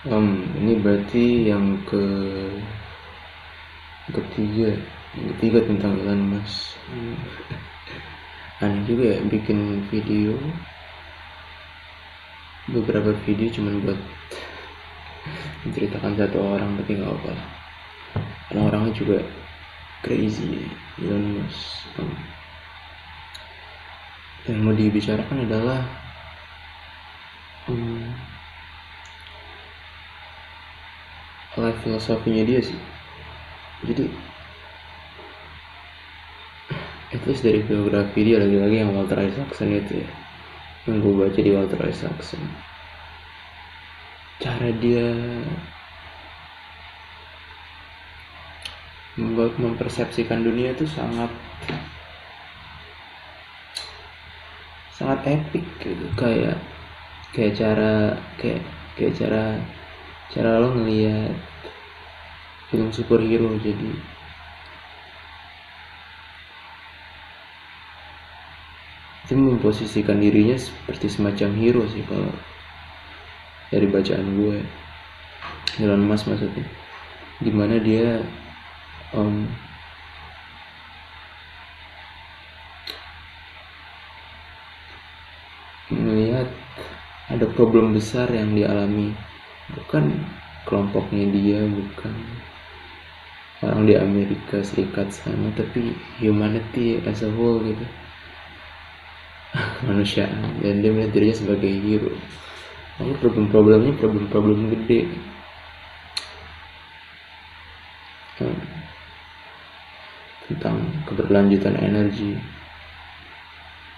Ini berarti yang ketiga tentang Elon Musk. Aneh juga ya bikin video, beberapa video cuman buat menceritakan satu orang, tapi nggak apa-apa lah. Karena orangnya juga crazy, Elon Musk. Yang mau dibicarakan adalah life filosofinya dia sih. Jadi at least dari biografi dia, lagi-lagi yang Walter Isaacson itu ya, yang gue baca di Walter Isaacson, cara dia mempersepsikan dunia itu sangat epic gitu. Kayak cara lo ngelihat film superhero. Jadi itu memposisikan dirinya seperti semacam hero sih kalau dari bacaan gue. Elon Musk maksudnya, dimana dia melihat ada problem besar yang dialami, bukan kelompoknya dia, bukan orang di Amerika Serikat sana, tapi humanity as a whole gitu, kemanusiaan. Dan dia melihat dirinya sebagai hero. Lalu problem-problemnya problem gede, tentang keberlanjutan energi,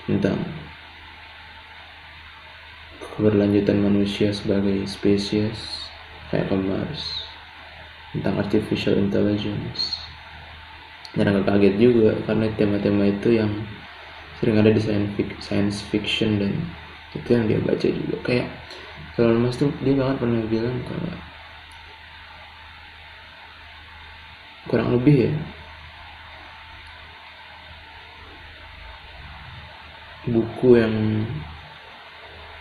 tentang keberlanjutan manusia sebagai spesies kayak ke Mars, tentang artificial intelligence. Dan agak kaget juga karena tema-tema itu yang sering ada di science fiction, dan itu yang dia baca juga. Kayak Elon Musk tuh, dia bahkan pernah bilang kalau kurang lebih ya, buku yang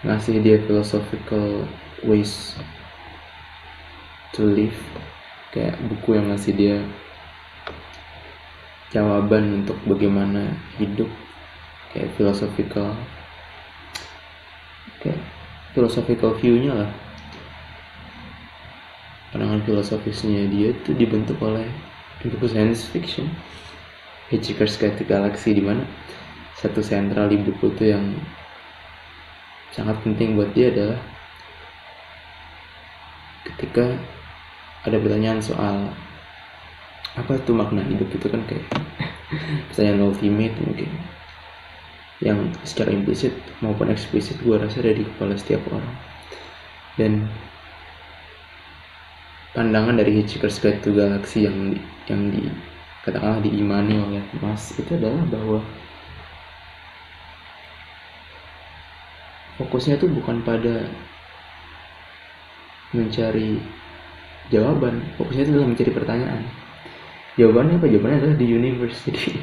ngasih dia philosophical ways to live, kayak buku yang ngasih dia jawaban untuk bagaimana hidup, kayak philosophical view-nya lah, pandangan filosofisnya dia itu dibentuk oleh buku science fiction, Hitchhiker's Guide to Galaxy, dimana satu sentral di buku itu yang sangat penting buat dia adalah ketika ada pertanyaan soal apa itu makna hidup, itu kan kayak pertanyaan ultimate mungkin, yang secara implisit maupun eksplisit gue rasa ada di kepala setiap orang. Dan pandangan dari Hitchhiker's Guide to Galaxy yang katakanlah diimani oleh Mas itu adalah bahwa fokusnya tuh bukan pada mencari jawaban, fokusnya itu adalah mencari pertanyaan. Jawabannya apa? Jawabannya adalah di universe. Jadi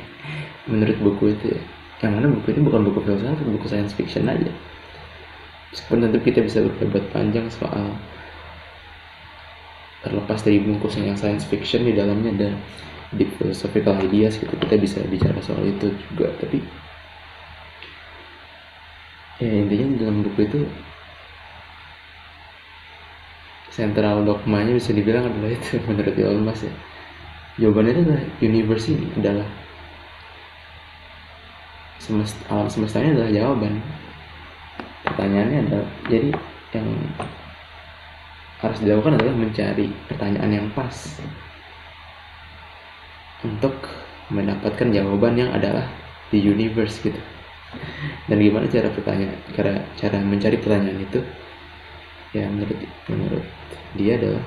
menurut buku itu ya, yang mana buku itu bukan buku filsafat, buku science fiction aja. Meskipun tentu kita bisa berdebat panjang soal, terlepas dari bungkusnya yang science fiction, di dalamnya ada deep philosophical ideas gitu, kita bisa bicara soal itu juga. Tapi ya intinya di dalam buku itu sentral dogmanya bisa dibilang adalah itu menurut Elon Musk ya. Jawabannya itu adalah universe ini adalah alam semestanya adalah jawaban. Pertanyaannya adalah, jadi yang harus dilakukan adalah mencari pertanyaan yang pas untuk mendapatkan jawaban yang adalah di universe gitu. Dan gimana cara mencari pertanyaan itu ya, menurut dia adalah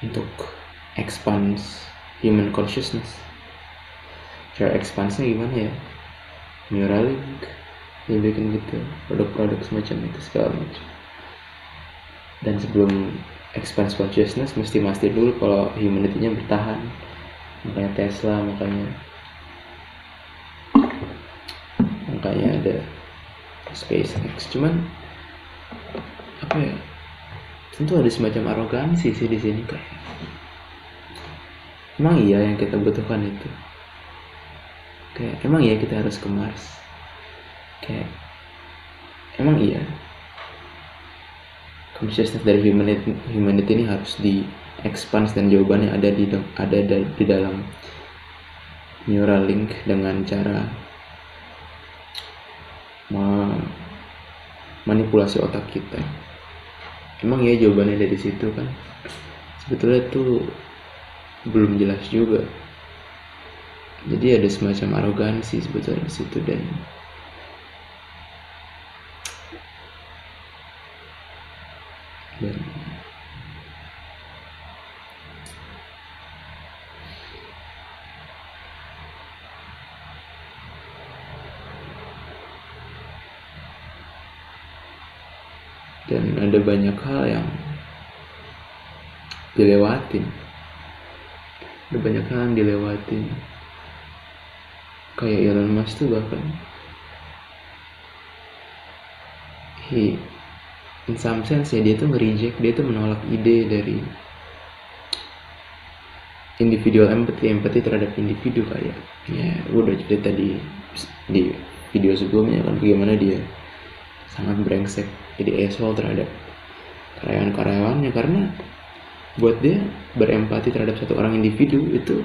untuk expand human consciousness. Cara expansnya gimana ya? Neuralink dia bikin gitu, produk-produk semacam itu segala macam. Dan sebelum expand consciousness mesti mastiin dulu kalau humanity-nya bertahan. Makanya Tesla, makanya ada SpaceX. Cuman apa ya, tentu ada semacam arogansi sih di sini. Kayak emang iya yang kita butuhkan itu, kayak emang iya kita harus ke Mars, kayak emang iya consciousness dari humanity ini harus di expand, dan jawabannya ada di dalam Neuralink dengan cara manipulasi otak kita. Emang ya jawabannya dari situ kan? Sebetulnya itu belum jelas juga. Jadi ada semacam arogansi sebetulnya di situ, dan ada banyak hal yang dilewatin. Kayak Elon Musk tuh bahkan in some sense ya, dia tuh menolak ide dari individual empathy terhadap individu. Kayak ya gue udah cerita di video sebelumnya kan, bagaimana dia sangat brengsek, jadi asshole terhadap karyawan-karyawannya, karena buat dia berempati terhadap satu orang individu itu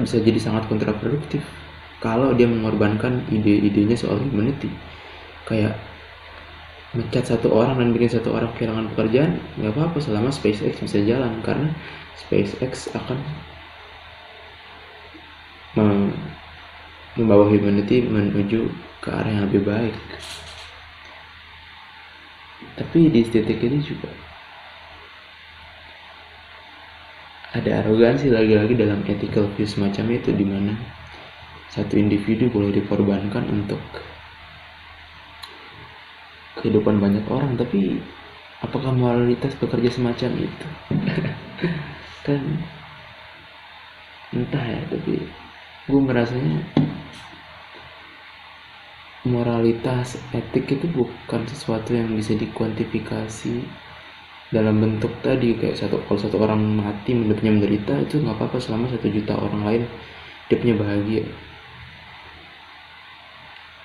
bisa jadi sangat kontraproduktif kalau dia mengorbankan ide-idenya soal humanity. Kayak mencat satu orang dan bikin satu orang kehilangan pekerjaan nggak apa-apa selama SpaceX bisa jalan, karena SpaceX akan membawa humanity menuju ke arah yang lebih baik. Tapi di titik ini juga ada arogansi lagi-lagi dalam ethical view semacam itu, di mana satu individu boleh dikorbankan untuk kehidupan banyak orang. Tapi apakah moralitas bekerja semacam itu? Kan entah ya, tapi gue merasanya moralitas, etik itu bukan sesuatu yang bisa dikuantifikasi dalam bentuk tadi. Kayak kalau satu orang mati, hidupnya menderita, itu nggak apa-apa selama 1 juta orang lain hidupnya bahagia.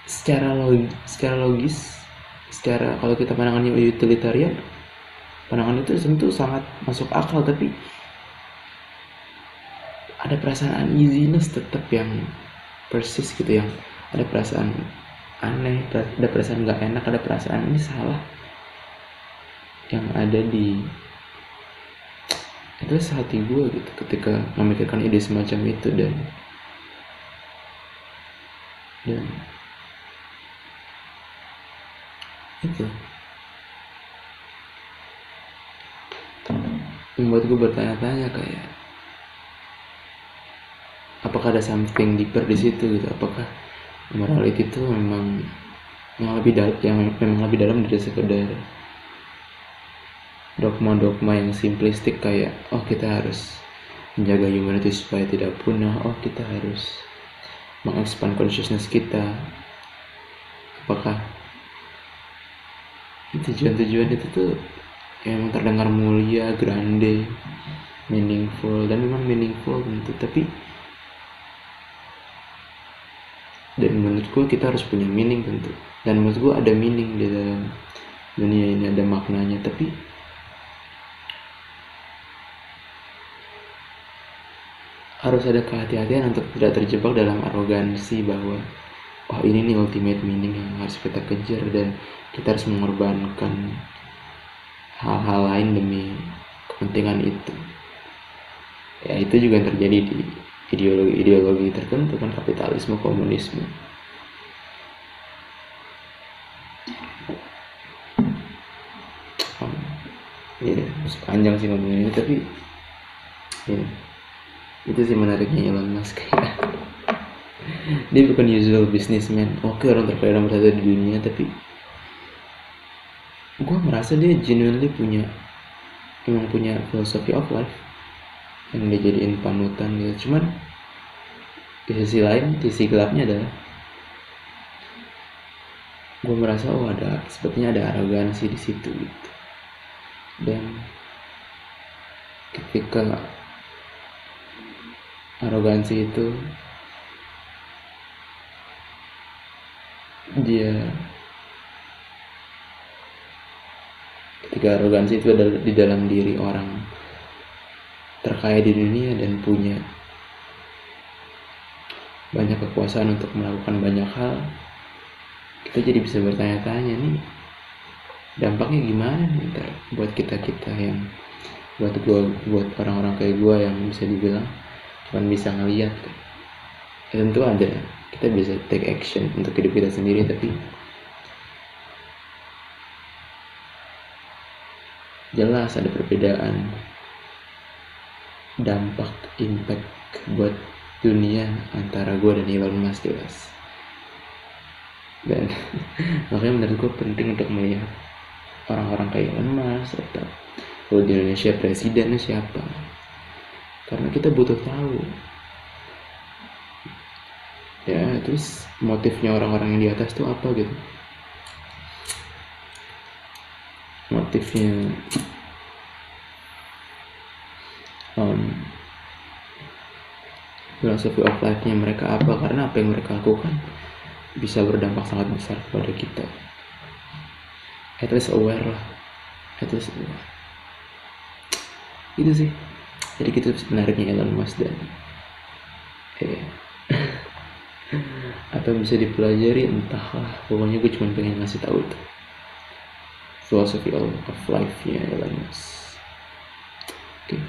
Secara logis, kalau kita pandangannya utilitarian, pandangan itu tentu sangat masuk akal, tapi ada perasaan uneasiness tetap yang persis gitu, yang ada perasaan aneh, ada perasaan nggak enak, ada perasaan ini salah yang ada di atas hati gue gitu ketika memikirkan ide semacam itu. Dan itu membuat gue bertanya-tanya, kayak apakah ada something deeper di situ gitu? Apakah morality itu memang yang lebih dalam dari sekedar dogma-dogma yang simplistik, kayak oh kita harus menjaga humanity supaya tidak punah, oh kita harus mengekspand consciousness kita. Apakah tujuan itu tuh yang terdengar mulia, grande, meaningful, dan memang meaningful tentu, tapi dan menurutku kita harus punya meaning tentu, dan menurutku ada meaning di dalam dunia ini, ada maknanya. Tapi harus ada kehati-hatian untuk tidak terjebak dalam arogansi bahwa oh ini nih ultimate meaning yang harus kita kejar, dan kita harus mengorbankan hal-hal lain demi kepentingan itu. Ya itu juga yang terjadi di ideologi tertentu kan, kapitalisme, komunisme. Ya panjang sih ngomongin ini, tapi ya itu sih menariknya Elon Musk. Dia bukan usual businessman, oke orang terkaya nomor 1 di dunia, tapi gue merasa dia genuinely punya philosophy of life yang dia jadiin panutan gitu. Cuman di sisi lain, sisi gelapnya adalah gue merasa sepertinya ada arogansi di situ gitu. Dan ketika arogansi itu ada di dalam diri orang terkaya di dunia dan punya banyak kekuasaan untuk melakukan banyak hal, kita jadi bisa bertanya-tanya nih, dampaknya gimana nih ntar buat kita yang buat orang-orang kayak gue yang bisa dibilang cuma bisa ngeliat kan. Ya, tentu ada, kita bisa take action untuk hidup kita sendiri, tapi jelas ada perbedaan dampak impact buat dunia antara gue dan Elon Musk, jelas. Dan makanya menurut gue penting untuk melihat orang-orang kayak Elon Musk atau kalau di Indonesia presidennya siapa, karena kita butuh tahu ya, terus motifnya orang-orang yang di atas tuh apa gitu, motifnya philosophy of life-nya mereka apa, karena apa yang mereka lakukan bisa berdampak sangat besar kepada kita. At least aware lah, itu sih. Jadi gitu sebenarnya Elon Musk, dan apa yang bisa dipelajari entahlah, pokoknya gue cuma pengen ngasih tahu itu philosophy of life-nya Elon Musk. Oke.